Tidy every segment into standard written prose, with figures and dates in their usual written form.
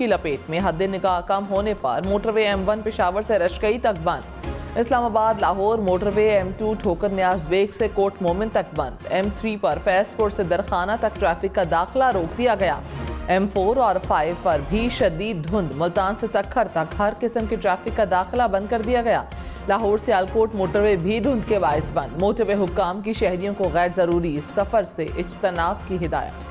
की लपेट में। हद निगाह कम होने पर मोटरवे M1 पेशावर से रशकई तक बंद। इस्लामाबाद लाहौर मोटरवे M2 ठोकर न्याज बेग से कोट मोमिन तक बंद। M3 पर फैजपुर से दरखाना तक ट्रैफिक का दाखिला रोक दिया गया। M4 और 5 पर भी शदीद धुंध। मुल्तान से सखर तक हर किस्म के ट्रैफिक का दाखिला बंद कर दिया गया। लाहौर से आलकोट मोटरवे भी धुंध के बायस बंद। मोटरवे हुक्काम की शहरियों को गैर जरूरी सफर से इज्तनाब की हिदायत।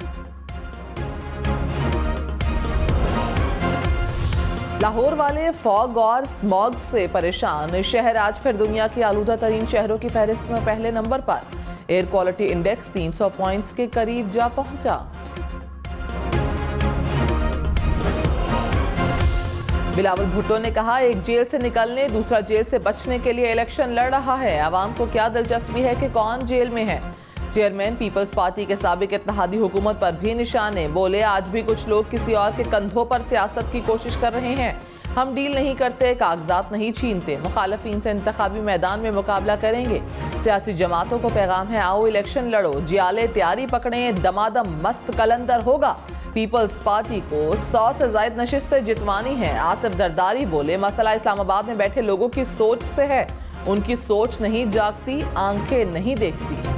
लाहौर वाले फॉग और स्मॉग से परेशान। शहर आज फिर दुनिया के आलूदा तरीन शहरों की फहरिस्त में पहले नंबर पर। एयर क्वालिटी इंडेक्स 300 पॉइंट्स के करीब जा पहुंचा। बिलावल भुट्टो ने कहा, एक जेल से निकलने दूसरा जेल से बचने के लिए इलेक्शन लड़ रहा है। आवाम को क्या दिलचस्पी है कि कौन जेल में है। चेयरमैन पीपल्स पार्टी के साबिक इत्तेहादी हुकूमत पर भी निशाने। बोले, आज भी कुछ लोग किसी और के कंधों पर सियासत की कोशिश कर रहे हैं। हम डील नहीं करते, कागजात नहीं छीनते। मुखालफीन से इंतखाबी मैदान में मुकाबला करेंगे। सियासी जमातों को पैगाम है, आओ इलेक्शन लड़ो, जियाले तैयारी पकड़ें, दमादम मस्त कलंदर होगा। पीपल्स पार्टी को 100 से ज्यादा नशिस्तें जितवानी है। आसिफ दरदारी बोले, मसला इस्लामाबाद में बैठे लोगों की सोच से है। उनकी सोच नहीं जागती, आंखें नहीं देखती।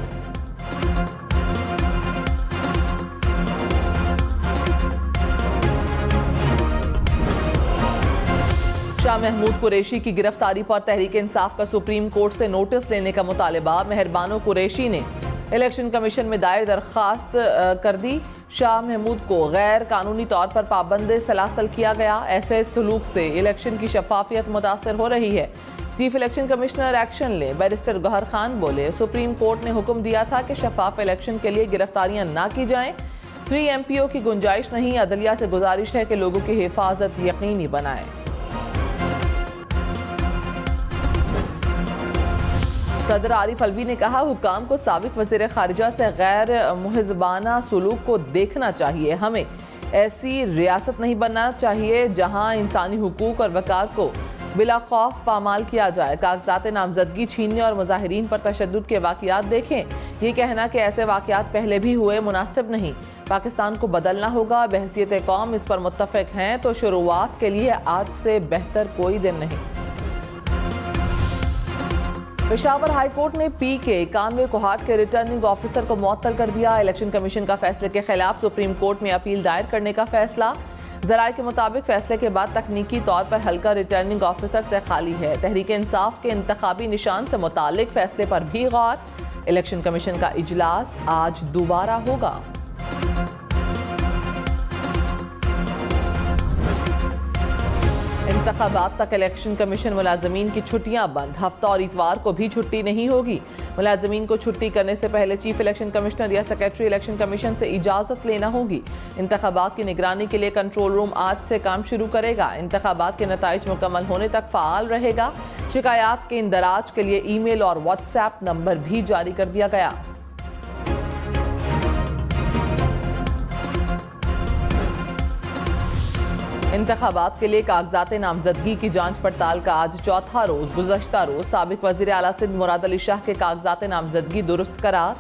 शाह महमूद कुरैशी की गिरफ्तारी पर तहरीक इंसाफ का सुप्रीम कोर्ट से नोटिस लेने का मुतालिबा। मेहरबानो कुरैशी ने इलेक्शन कमीशन में दायर दरखास्त कर दी। शाह महमूद को गैर कानूनी तौर पर पाबंद सलासल किया गया। ऐसे सलूक से इलेक्शन की शफाफियत मुतासर हो रही है। चीफ इलेक्शन कमिश्नर एक्शन ले। बैरिस्टर गौहर खान बोले, सुप्रीम कोर्ट ने हुक्म दिया था कि शफाफ इलेक्शन के लिए गिरफ्तारियां ना की जाएं। 3 MPO की गुंजाइश नहीं। अदलिया से गुजारिश है कि लोगों की हिफाजत यकीनी बनाएं। सदर आरिफ अलवी ने कहा, हुक्काम को साबिक वज़ीर ख़ारिजा से गैर मुहज़्ज़बाना सलूक को देखना चाहिए। हमें ऐसी रियासत नहीं बनना चाहिए जहां इंसानी हुकूक और वक़ार को बिला खौफ पामाल किया जाए। कागजात नामजदगी छीनने और मुजाहिरीन पर तशद्दुद के वाक़यात देखें। ये कहना कि ऐसे वाक़यात पहले भी हुए मुनासिब नहीं। पाकिस्तान को बदलना होगा। बहसियत कौम इस पर मुत्तफ़िक़ हैं तो शुरुआत के लिए आज से बेहतर कोई दिन नहीं। पेशावर हाई कोर्ट ने PK 91 कोहाट के रिटर्निंग ऑफिसर को मुअत्तल कर दिया। इलेक्शन कमीशन का फैसले के खिलाफ सुप्रीम कोर्ट में अपील दायर करने का फैसला। ज़राए के मुताबिक फैसले के बाद तकनीकी तौर पर हल्का रिटर्निंग ऑफिसर से खाली है। तहरीक इंसाफ के इंतखाबी निशान से मुतालिक फैसले पर भी गौर। इलेक्शन कमीशन का इजलास आज दोबारा होगा। इंतखाबात तक इलेक्शन कमीशन मुलाजमीन की छुट्टियां बंद। हफ्ता और इतवार को भी छुट्टी नहीं होगी। मुलाजमीन को छुट्टी करने से पहले चीफ इलेक्शन कमिश्नर या सेक्रेटरी इलेक्शन कमीशन से इजाज़त लेना होगी। इंतखाबात की निगरानी के लिए कंट्रोल रूम आज से काम शुरू करेगा। इंतखाबात के नताइज मुकम्मल होने तक फ़ाल रहेगा। शिकायत के इंदराज के लिए ईमेल और व्हाट्सएप नंबर भी जारी कर दिया गया। इंतखाबात के लिए कागजात नामजदगी की जांच पड़ताल का आज चौथा रोज। गुज़श्ता रोज साबिक वज़ीर आला सिंध मुराद अली शाह के कागजात नामजदगी दुरुस्त करार।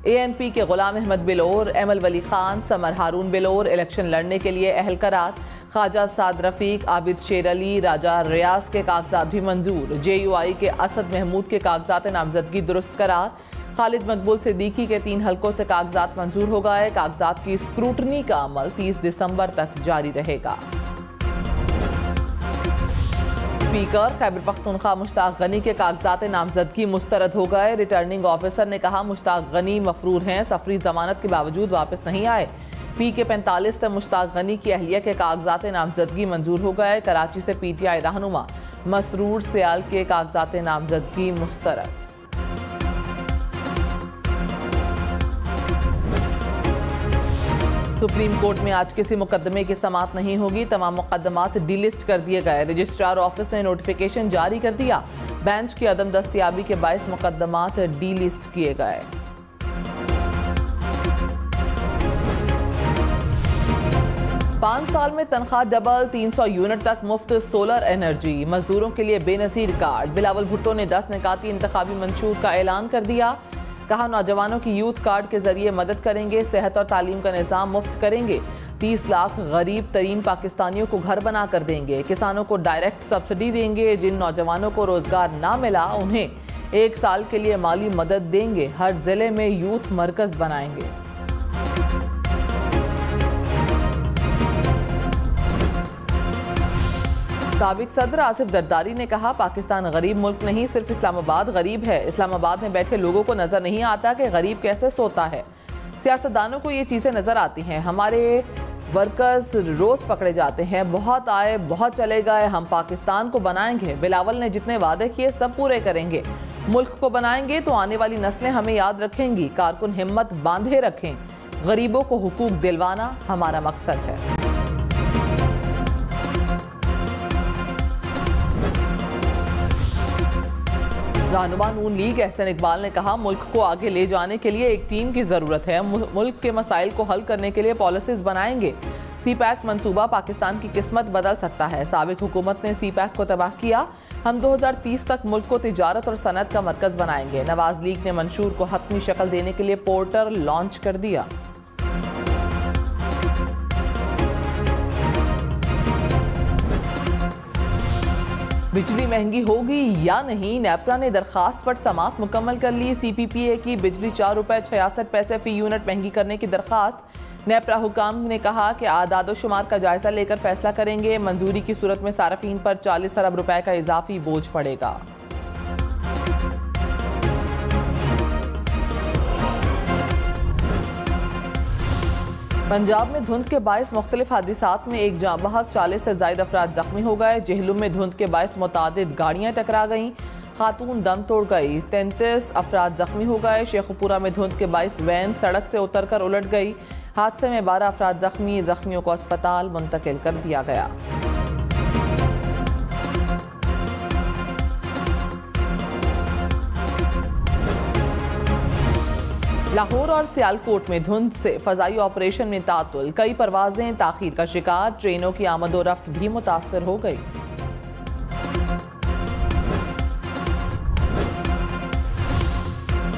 ANP के गुलाम अहमद बिलोर, एमल वली खान, समर हारून बिलोर इलेक्शन लड़ने के लिए अहल करार। ख्वाजा साद रफीक, आबिद शेर अली, राजा रियाज के कागजात भी मंजूर। JUI के असद महमूद के कागजात नामजदगी दुरुस्त करार। खालिद मकबूल सिद्दीकी के 3 हलकों से कागजात मंजूर हो गए। कागजात की स्क्रूटनी का अमल 30 दिसंबर तक जारी रहेगा। स्पीकर खैबर पख्तूनख्वा मुश्ताक गनी के कागजात नामजदगी मुस्तरद हो गए। रिटर्निंग ऑफिसर ने कहा, मुश्ताक गनी मफरूर हैं, सफरी जमानत के बावजूद वापस नहीं आए। PK 45 से मुश्ताक गनी की अहलिया के कागजात नामजदगी मंजूर हो गए। कराची से PTI रहनुमा मसरूर सियाल के कागजात नामजदगी मुस्तरद। सुप्रीम कोर्ट में आज किसी मुकदमे की समाअत नहीं होगी। तमाम मुकदमात डीलिस्ट कर दिए गए। रजिस्ट्रार ऑफिस ने नोटिफिकेशन जारी कर दिया। बेंच की अदम दस्तयाबी के बायस मुकदमात डीलिस्ट किए गए। पाँच साल में तनख्वाह डबल, 300 यूनिट तक मुफ्त सोलर एनर्जी। मजदूरों के लिए बेनजीर कार्ड। बिलावल भुट्टो ने 10 निकाती इंतखाबी मंशूर का ऐलान कर दिया। कहा, नौजवानों की यूथ कार्ड के जरिए मदद करेंगे। सेहत और तालीम का निज़ाम मुफ्त करेंगे। 30 लाख गरीब तरीन पाकिस्तानियों को घर बना कर देंगे। किसानों को डायरेक्ट सब्सिडी देंगे। जिन नौजवानों को रोजगार ना मिला उन्हें 1 साल के लिए माली मदद देंगे। हर जिले में यूथ मरकज बनाएंगे। साबिक सदर आसिफ जरदारी ने कहा, पाकिस्तान गरीब मुल्क नहीं, सिर्फ इस्लामाबाद गरीब है। इस्लामाबाद में बैठे लोगों को नजर नहीं आता कि गरीब कैसे सोता है। सियासतदानों को ये चीजें नजर आती हैं। हमारे वर्कर्स रोज पकड़े जाते हैं, बहुत आए बहुत चले गए। हम पाकिस्तान को बनाएंगे। बिलावल ने जितने वादे किए सब पूरे करेंगे। मुल्क को बनाएंगे तो आने वाली नस्लें हमें याद रखेंगी। कारकुन हिम्मत बांधे रखें। गरीबों को हुकूक दिलवाना हमारा मकसद है। रहनुमा नून लीग एहसन इकबाल ने कहा, मुल्क को आगे ले जाने के लिए एक टीम की जरूरत है। मुल्क के मसाइल को हल करने के लिए पॉलिसीज बनाएंगे। CPEC मंसूबा पाकिस्तान की किस्मत बदल सकता है। साबिक हुकूमत ने CPEC को तबाह किया। हम 2030 तक मुल्क को तिजारत और सनत का मरकज बनाएंगे। नवाज लीग ने मंशूर को हतमी शक्ल देने के लिए पोर्टल लॉन्च कर दिया। बिजली महंगी होगी या नहीं, नेपरा ने दरखास्त पर समाअत मुकम्मल कर ली। CPPA की बिजली 4 रुपये 66 पैसे फी यूनिट महंगी करने की दरखास्त। नेपरा हुकाम ने कहा कि आदाद शुमार का जायजा लेकर फैसला करेंगे। मंजूरी की सूरत में सार्फिन पर 40 अरब रुपए का इजाफी बोझ पड़ेगा। पंजाब में धुंध के बायस मुख्तलिफ हादिसात में एक जाँ बहक 40 से ज़ायद अफराद जख्मी हो गए। जेहलुम में धुंध के बायस मुतादिद गाड़ियाँ टकरा गईं। खातून दम तोड़ गई। 33 अफराद जख्मी हो गए। शेखुपुरा में धुंध के बायस वैन सड़क से उतरकर उलट गई। हादसे में 12 अफराद जख्मी। जख्मियों को अस्पताल मुंतकिल कर दिया गया। लाहौर और सियालकोट में धुंध से फजाई ऑपरेशन में तातुल। कई परवाजें ताखीर का शिकार। ट्रेनों की आमदोरफ्त भी मुतासर हो गई।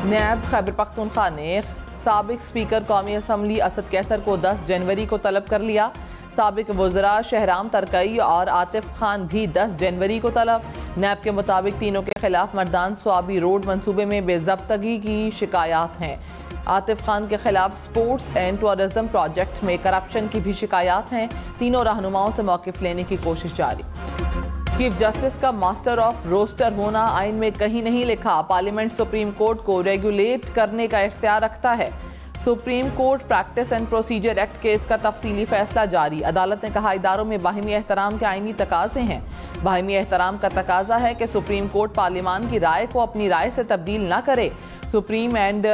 नैब खैबर पख्तूनख्वा ने साबिक स्पीकर कौमी असम्बली असद कैसर को 10 जनवरी को तलब कर लिया। साबिक वज़रा शहराम तरकई और आतिफ खान भी 10 जनवरी को तलब। नैब के मुताबिक तीनों के खिलाफ मर्दान स्वाबी रोड मंसूबे में बेज़ब्तगी की शिकायत हैं। आतिफ खान के खिलाफ स्पोर्ट्स एंड टूरिज्म प्रोजेक्ट में करप्शन की भी शिकायत हैं। तीनों रहनुमाओं से मौक़िफ़ लेने की कोशिश जारी। चीफ जस्टिस का मास्टर ऑफ रोस्टर होना आइन में कहीं नहीं लिखा। पार्लियामेंट सुप्रीम कोर्ट को रेगुलेट करने का इख्तियार रखता है। Supreme court practice and procedure act case का तफसीली फैसला जारी। अदालत ने कहा, इदारों में बाहिमी एहतराम के आईनी तकाजे हैं। बाहिमी एहतराम का तकाजा है कि सुप्रीम कोर्ट पार्लियामान की राय को अपनी राय से तब्दील न करे। सुप्रीम एंड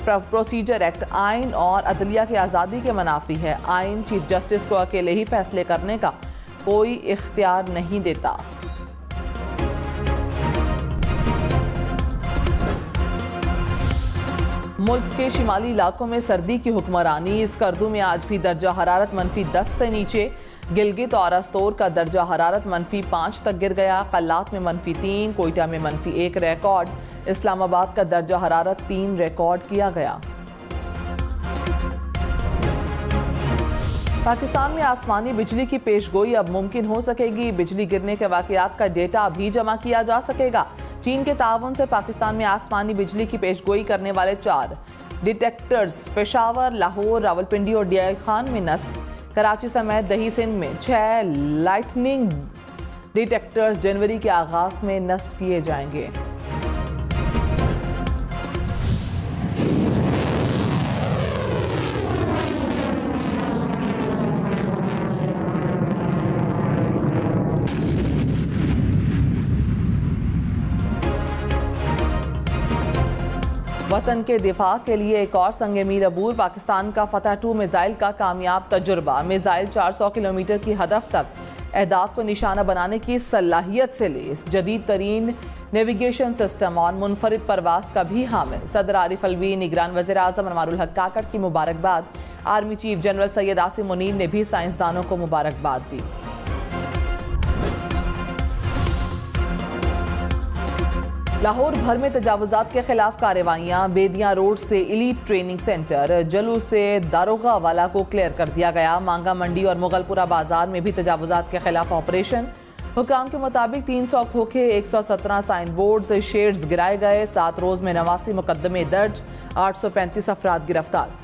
प्रोसीजर एक्ट आइन और अदलिया की आज़ादी के मनाफी है। आइन चीफ जस्टिस को अकेले ही फैसले करने का कोई इख्तियार नहीं देता। मुल्क के शिमाली इलाकों में सर्दी की हुक्मरानी। स्कर्दू में आज भी दर्जा हरारत -10 से नीचे। गिलगित और अस्तोर का दर्जा हरारत -5 तक गिर गया। कल्लात में -3, कोयटा में -1 रिकॉर्ड। इस्लामाबाद का दर्जा हरारत 3 रिकॉर्ड किया गया। पाकिस्तान में आसमानी बिजली की पेशगोई अब मुमकिन हो सकेगी। बिजली गिरने के वाकयात का डेटा भी जमा किया जा सकेगा। चीन के ताउन से पाकिस्तान में आसमानी बिजली की पेशगोई करने वाले 4 डिटेक्टर्स पेशावर, लाहौर, रावलपिंडी और DI खान में नस्ब। कराची समेत दही सिंध में 6 लाइटनिंग डिटेक्टर्स जनवरी के आगाज में नस्ब किए जाएंगे। वतन के दिफा के लिए एक और संगे मील अबूर। पाकिस्तान का फतह 2 मिसाइल का कामयाब तजुर्बा। मिसाइल 400 किलोमीटर की हदफ तक अहदाफ को निशाना बनाने की सलाहियत से लैस जदीद तरीन नेविगेशन सिस्टम और मुनफरिद परवाज का भी हामिल। सदर आरिफ अलवी, निगरान वज़ीर आज़म अनवारुल हक काकड़ की मुबारकबाद। Army chief general Syed Asim Munir ने भी साइंसदानों को मुबारकबाद दी। लाहौर भर में तजावुजात के खिलाफ कार्रवाइयां। बेदिया रोड से इलीट ट्रेनिंग सेंटर जलूस से दारोगा वाला को क्लियर कर दिया गया। मांगा मंडी और मुगलपुरा बाजार में भी तजावुजात के खिलाफ ऑपरेशन। हुकाम के मुताबिक 300 खोखे, 117 साइन बोर्ड, शेड्स गिराए गए। 7 रोज में 89 मुकदमे दर्ज, 835 अफराद गिरफ्तार।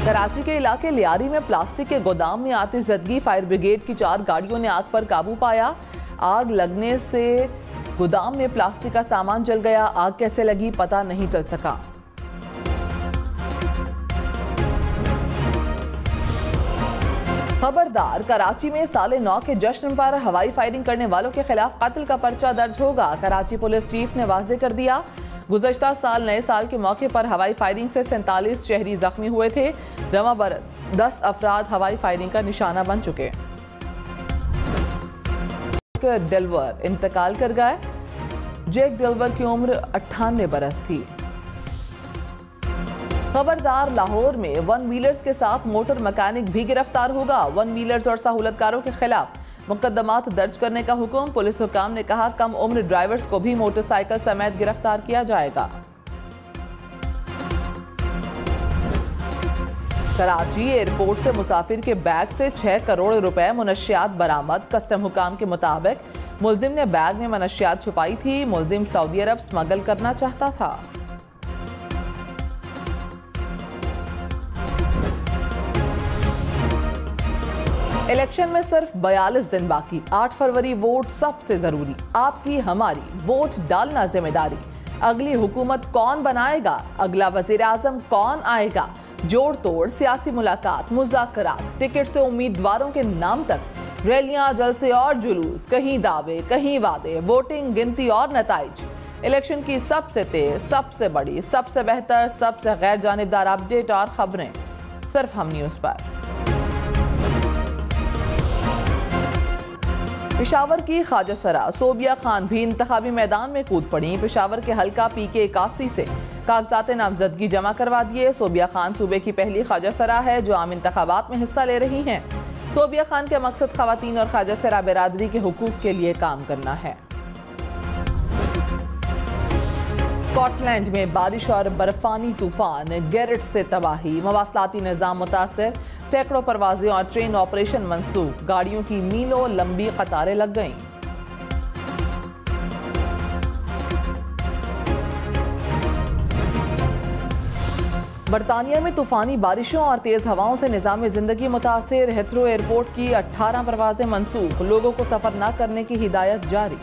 कराची के इलाके लियारी में प्लास्टिक के गोदाम में आतिशज़दगी। फायर ब्रिगेड की 4 गाड़ियों ने आग पर काबू पाया। आग लगने से गोदाम में प्लास्टिक का सामान जल गया। आग कैसे लगी पता नहीं चल सका। खबरदार, कराची में साले 9 के जश्न पर हवाई फायरिंग करने वालों के खिलाफ कत्ल का पर्चा दर्ज होगा। कराची पुलिस चीफ ने वाज़े कर दिया। गुज़श्ता साल नए साल के मौके पर हवाई फायरिंग से 47 शहरी जख्मी हुए थे। रवा बरस 10 अफराद हवाई फायरिंग का निशाना बन चुके। डेल्वर इंतकाल कर गए। जैक डेल्वर की उम्र 98 बरस थी। खबरदार, लाहौर में 1 व्हीलर्स के साथ मोटर मैकेनिक भी गिरफ्तार होगा। 1 व्हीलर्स और सहूलतकारों के खिलाफ मुकदमात दर्ज करने का हुक्म। पुलिस हुकाम ने कहा कम उम्र ड्राइवर्स को भी मोटरसाइकिल समेत गिरफ्तार किया जाएगा। कराची एयरपोर्ट से मुसाफिर के बैग से 6 करोड़ रुपए मुनशियात बरामद। कस्टम हुकाम के मुताबिक मुलजिम ने बैग में मुनशियात छुपाई थी। मुलजिम सऊदी अरब स्मगल करना चाहता था। इलेक्शन में सिर्फ 42 दिन बाकी। 8 फरवरी वोट सबसे जरूरी। आपकी हमारी वोट डालना जिम्मेदारी। अगली हुकूमत कौन बनाएगा, अगला वजीर आजम कौन आएगा, जोड़ तोड़ सियासी मुलाकात, मुज़ाकरात, टिकट से उम्मीदवारों के नाम तक, रैलियां, जलसे और जुलूस, कहीं दावे कहीं वादे, वोटिंग, गिनती और नताइज। इलेक्शन की सबसे तेज, सबसे बड़ी, सबसे बेहतर, सबसे गैर जानिबदार अपडेट और खबरें सिर्फ हम न्यूज़ पर। पेशावर की ख्वाजासरा सोबिया खान भी इंतखाबी मैदान में कूद पड़ी। पेशावर के हल्का PK 81 से कागजात नामजदगी जमा करवा दिए। सोबिया खान सूबे की पहली ख्वाजासरा है जो आम इंतखाबात में हिस्सा ले रही हैं। सोबिया खान का मकसद खवातीन और ख्वाजासरा बिरादरी के हुकूक के लिए काम करना है। स्कॉटलैंड में बारिश और बर्फानी तूफान, गैरेट से तबाही, मवासलाती निज़ाम मुतासर, सैकड़ों परवाजें और ट्रेन ऑपरेशन मंसूख। गाड़ियों की मीलों लंबी कतारें लग गईं। बरतानिया में तूफानी बारिशों और तेज हवाओं से निज़ाम जिंदगी मुतासिर। हिथ्रो एयरपोर्ट की 18 परवाजें मंसूख। लोगों को सफर न करने की हिदायत जारी।